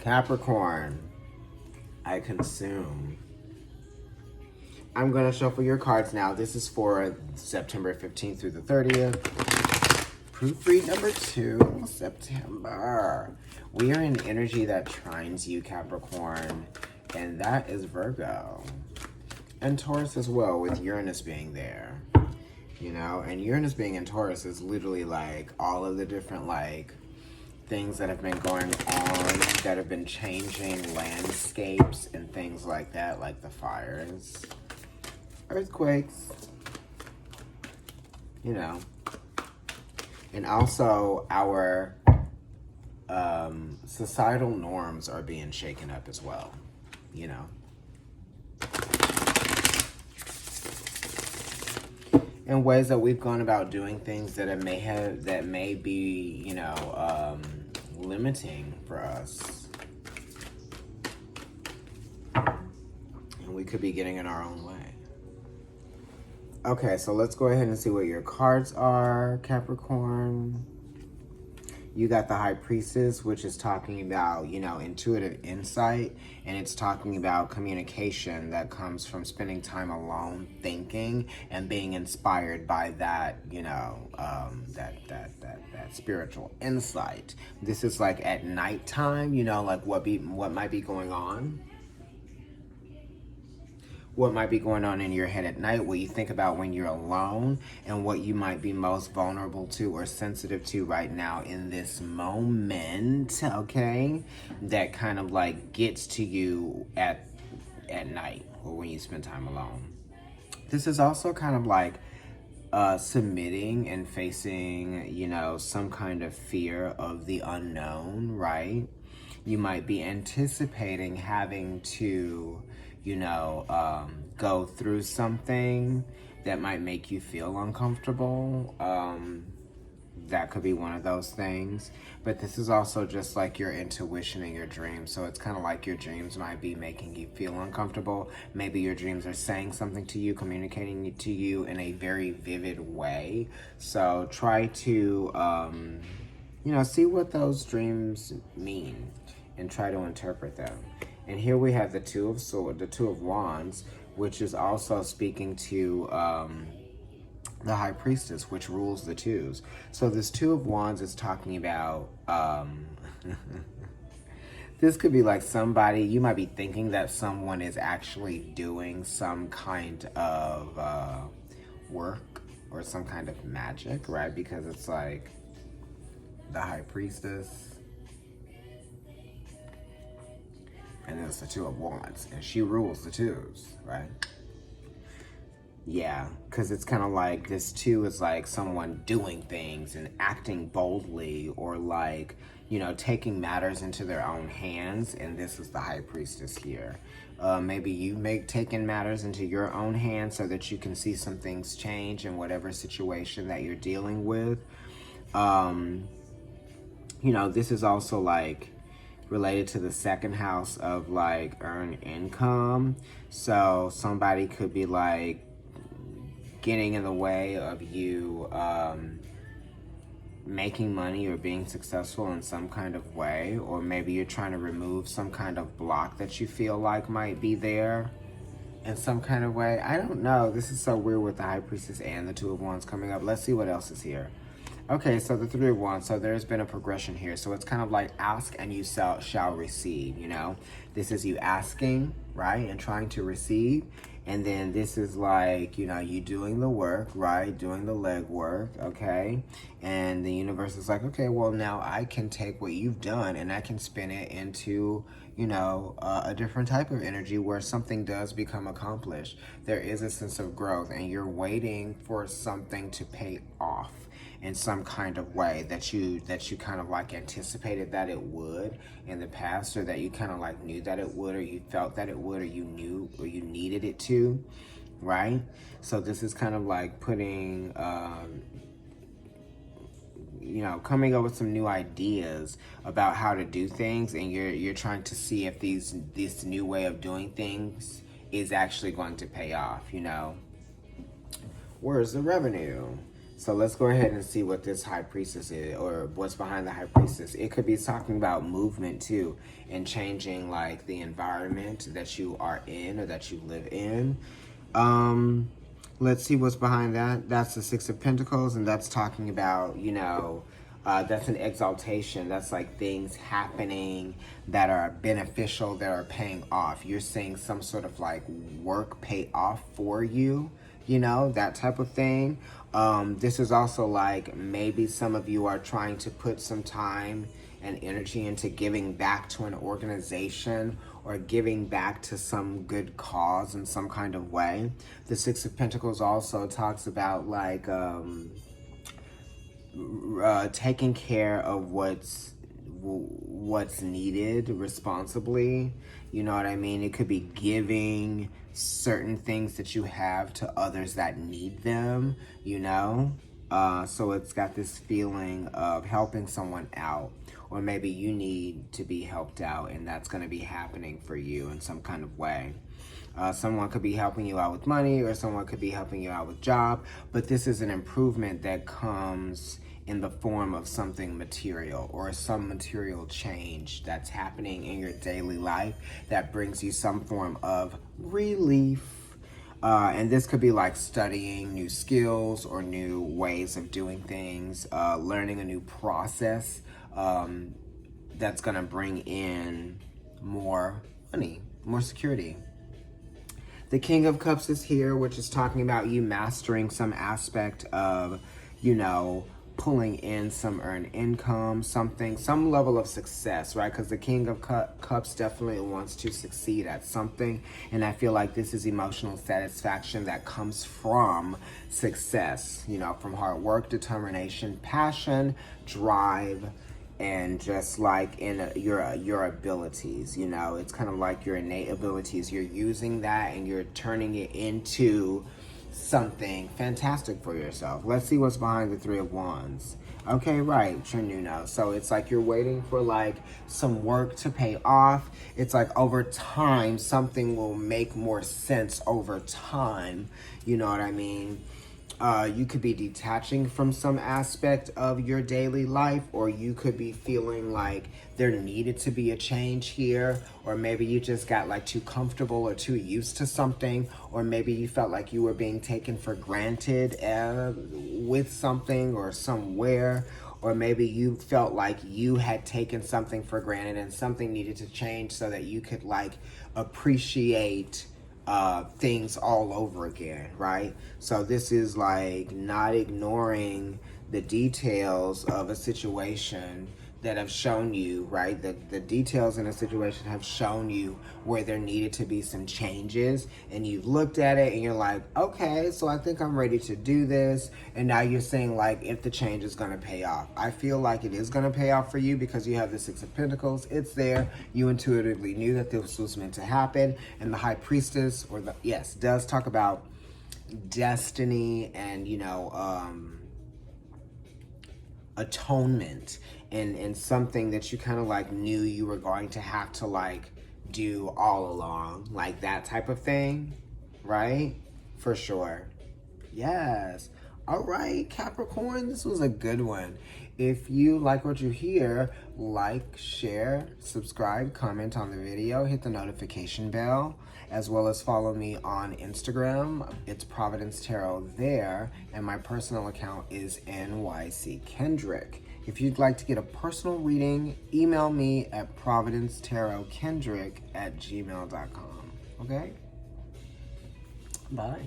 Capricorn, I consume. I'm going to shuffle your cards now. This is for September 15th through the 30th. Proofread number 2, September. We are in energy that trines you, Capricorn, and that is Virgo. And Taurus as well, with Uranus being there. You know, and Uranus being in Taurus is literally like all of the different like things that have been going on that have been changing landscapes and things like that, like the fires, earthquakes, you know. And also our societal norms are being shaken up as well, you know. In ways that we've gone about doing things that may be, you know, limiting for us. And we could be getting in our own way. Okay, so let's go ahead and see what your cards are, Capricorn. You got the High Priestess, which is talking about, you know, intuitive insight, and it's talking about communication that comes from spending time alone, thinking, and being inspired by that, you know, that spiritual insight. This is like at nighttime, you know, like what might be going on. What might be going on in your head at night, what you think about when you're alone, and what you might be most vulnerable to or sensitive to right now in this moment, okay? That kind of like gets to you at night or when you spend time alone. This is also kind of like submitting and facing, you know, some kind of fear of the unknown, right? You might be anticipating having to, you know, go through something that might make you feel uncomfortable. That could be one of those things. But this is also just like your intuition and your dreams. So it's kind of like your dreams might be making you feel uncomfortable. Maybe your dreams are saying something to you, communicating it to you in a very vivid way. So try to, you know, see what those dreams mean and try to interpret them. And here we have the Two of Swords, the Two of Wands, which is also speaking to the High Priestess, which rules the twos. So this Two of Wands is talking about, this could be like somebody, you might be thinking that someone is actually doing some kind of work or some kind of magic, right? Because it's like the High Priestess. And then it's the Two of Wands, and she rules the twos, right? Yeah, because it's kind of like this two is like someone doing things and acting boldly, or like, you know, taking matters into their own hands, and this is the High Priestess here. Maybe you taking matters into your own hands so that you can see some things change in whatever situation that you're dealing with. You know, this is also like related to the second house of like earned income. So somebody could be like getting in the way of you making money or being successful in some kind of way, or maybe you're trying to remove some kind of block that you feel like might be there in some kind of way. I don't know. This is so weird with the High Priestess and the Two of Wands coming up. Let's see what else is here. Okay, so the Three of Wands, so there's been a progression here. So it's kind of like ask and you shall receive, you know? This is you asking, right, and trying to receive. And then this is like, you know, you doing the work, right, doing the leg work, okay? And the universe is like, okay, well, now I can take what you've done and I can spin it into, you know, a different type of energy where something does become accomplished. There is a sense of growth, and you're waiting for something to pay off in some kind of way that you kind of like anticipated that it would in the past, or that you kind of like knew that it would, or you felt that it would, or you knew or you needed it to, right? So this is kind of like putting you know, coming up with some new ideas about how to do things, and you're trying to see if this new way of doing things is actually going to pay off, you know. Where's the revenue? So let's go ahead and see what this high priestess is, or what's behind the high priestess. It could be talking about movement too, and changing like the environment that you are in or that you live in. Let's see what's behind that. That's the Six of Pentacles, and that's talking about, you know, that's an exaltation. That's like things happening that are beneficial, that are paying off. You're seeing some sort of like work pay off for you, you know, that type of thing. This is also like maybe some of you are trying to put some time and energy into giving back to an organization or giving back to some good cause in some kind of way. The Six of Pentacles also talks about like taking care of what's needed responsibly. You know what I mean? It could be giving certain things that you have to others that need them, you know? So it's got this feeling of helping someone out, or maybe you need to be helped out, and that's going to be happening for you in some kind of way. Someone could be helping you out with money, or someone could be helping you out with job, but this is an improvement that comes in the form of something material, or some material change that's happening in your daily life that brings you some form of relief. And this could be like studying new skills or new ways of doing things, learning a new process that's going to bring in more money, more security. The King of Cups is here, which is talking about you mastering some aspect of, you know, pulling in some earned income, some level of success, right? Because the King of Cups definitely wants to succeed at something. And I feel like this is emotional satisfaction that comes from success, you know, from hard work, determination, passion, drive, and just like in your abilities, you know, it's kind of like your innate abilities. You're using that and you're turning it into something fantastic for yourself. Let's see what's behind the Three of Wands. Okay, right, Trinuno. So it's like you're waiting for like some work to pay off. It's like over time, something will make more sense over time. You know what I mean? You could be detaching from some aspect of your daily life, or you could be feeling like there needed to be a change here, or maybe you just got like too comfortable or too used to something, or maybe you felt like you were being taken for granted with something or somewhere, or maybe you felt like you had taken something for granted and something needed to change so that you could like appreciate things all over again, right? So this is like not ignoring the details of a situation that have shown you, right? The details in a situation have shown you where there needed to be some changes, and you've looked at it and you're like, okay, so I think I'm ready to do this. And now you're saying like, if the change is going to pay off. I feel like it is going to pay off for you because you have the Six of Pentacles. It's there. You intuitively knew that this was meant to happen. And the High Priestess, or the, yes, does talk about destiny and, you know, atonement, and something that you kind of like knew you were going to have to like do all along, like that type of thing, right? For sure. Yes. All right, Capricorn, this was a good one. If you like what you hear, like, share, subscribe, comment on the video, hit the notification bell, as well as follow me on Instagram. It's Providence Tarot there, and my personal account is NYC Kendrick. If you'd like to get a personal reading, email me at providencetarotkendrick@gmail.com. Okay? Bye.